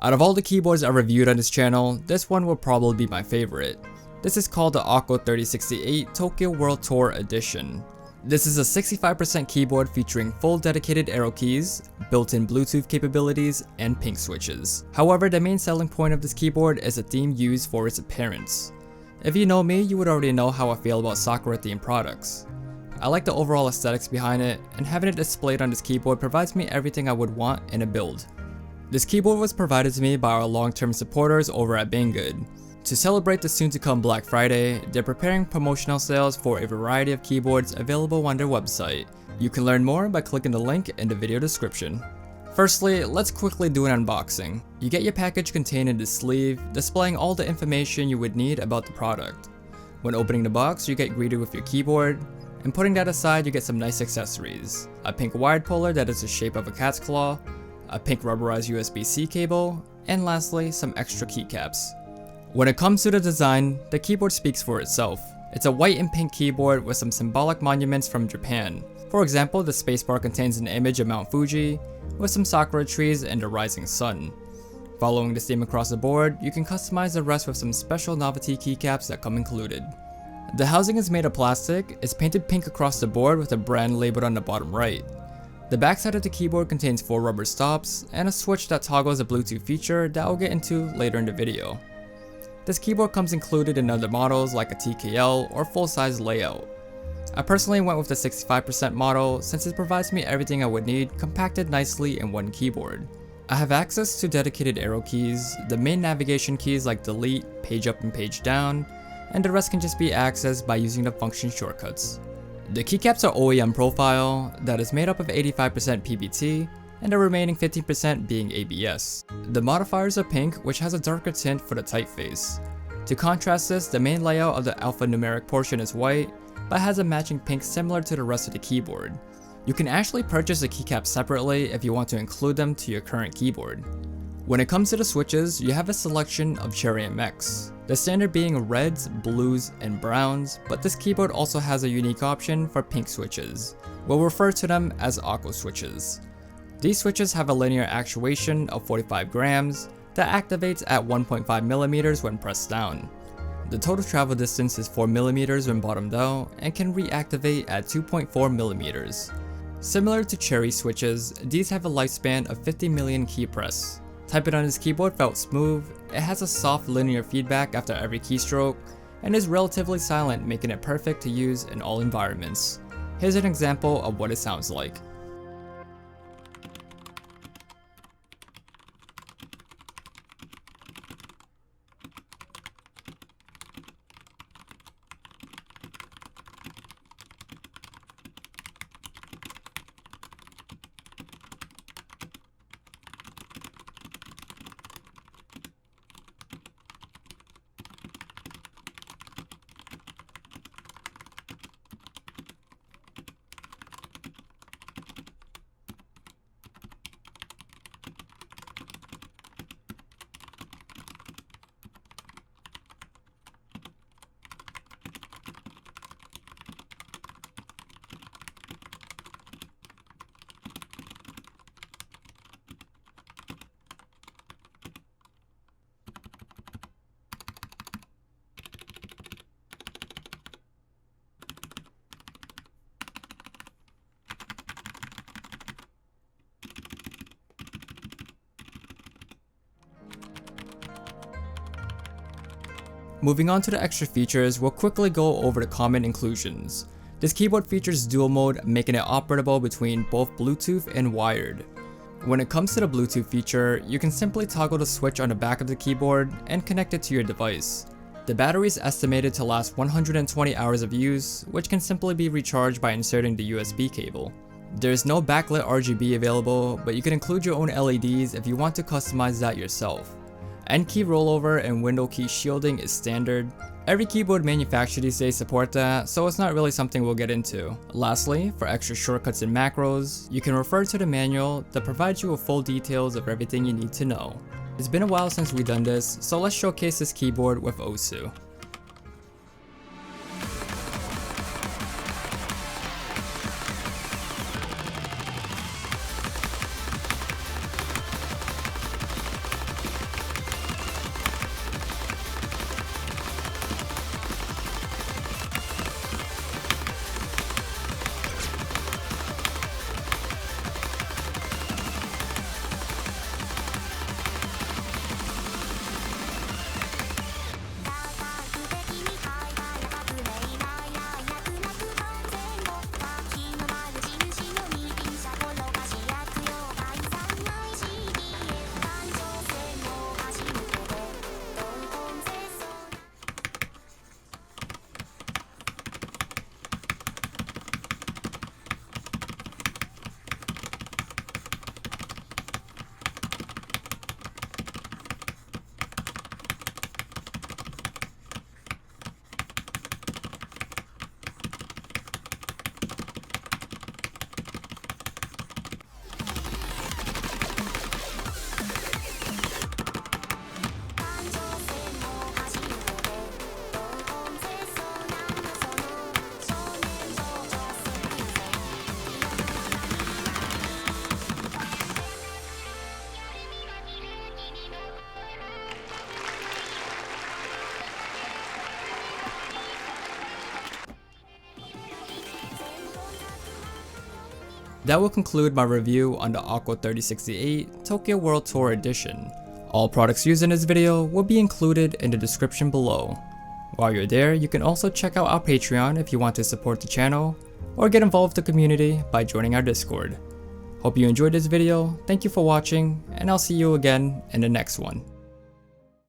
Out of all the keyboards I reviewed on this channel, this one will probably be my favorite. This is called the Akko 3068 Tokyo World Tour Edition. This is a 65% keyboard featuring full dedicated arrow keys, built-in Bluetooth capabilities, and pink switches. However, the main selling point of this keyboard is the theme used for its appearance. If you know me, you would already know how I feel about Sakura-themed products. I like the overall aesthetics behind it, and having it displayed on this keyboard provides me everything I would want in a build. This keyboard was provided to me by our long-term supporters over at BANGGOOD. To celebrate the soon-to-come Black Friday, they're preparing promotional sales for a variety of keyboards available on their website. You can learn more by clicking the link in the video description. Firstly, let's quickly do an unboxing. You get your package contained in this sleeve, displaying all the information you would need about the product. When opening the box, you get greeted with your keyboard, and putting that aside, you get some nice accessories. A pink wired puller that is the shape of a cat's claw, a pink rubberized USB-C cable, and lastly, some extra keycaps. When it comes to the design, the keyboard speaks for itself. It's a white and pink keyboard with some symbolic monuments from Japan. For example, the spacebar contains an image of Mount Fuji, with some sakura trees and a rising sun. Following this theme across the board, you can customize the rest with some special novelty keycaps that come included. The housing is made of plastic, is painted pink across the board with a brand labeled on the bottom right. The backside of the keyboard contains 4 rubber stops, and a switch that toggles a Bluetooth feature that I'll get into later in the video. This keyboard comes included in other models like a TKL or full-size layout. I personally went with the 65% model since it provides me everything I would need compacted nicely in one keyboard. I have access to dedicated arrow keys, the main navigation keys like delete, page up and page down, and the rest can just be accessed by using the function shortcuts. The keycaps are OEM profile that is made up of 85% PBT and the remaining 15% being ABS. The modifiers are pink, which has a darker tint for the typeface. To contrast this, the main layout of the alphanumeric portion is white, but has a matching pink similar to the rest of the keyboard. You can actually purchase the keycaps separately if you want to include them to your current keyboard. When it comes to the switches, you have a selection of Cherry MX, the standard being reds, blues, and browns, but this keyboard also has a unique option for pink switches. We'll refer to them as Akko switches. These switches have a linear actuation of 45 grams that activates at 1.5mm when pressed down. The total travel distance is 4mm when bottomed out and can reactivate at 2.4mm. Similar to Cherry switches, these have a lifespan of 50 million key press. Typing on this keyboard felt smooth, it has a soft linear feedback after every keystroke, and is relatively silent, making it perfect to use in all environments. Here's an example of what it sounds like. Moving on to the extra features, we'll quickly go over the common inclusions. This keyboard features dual mode, making it operable between both Bluetooth and wired. When it comes to the Bluetooth feature, you can simply toggle the switch on the back of the keyboard and connect it to your device. The battery is estimated to last 120 hours of use, which can simply be recharged by inserting the USB cable. There is no backlit RGB available, but you can include your own LEDs if you want to customize that yourself. End key rollover and window key shielding is standard. Every keyboard manufacturer these days support that, so it's not really something we'll get into. Lastly, for extra shortcuts and macros, you can refer to the manual that provides you with full details of everything you need to know. It's been a while since we've done this, so let's showcase this keyboard with Osu. That will conclude my review on the Akko 3068 Tokyo World Tour Edition. All products used in this video will be included in the description below. While you're there, you can also check out our Patreon if you want to support the channel, or get involved with the community by joining our Discord. Hope you enjoyed this video, thank you for watching, and I'll see you again in the next one.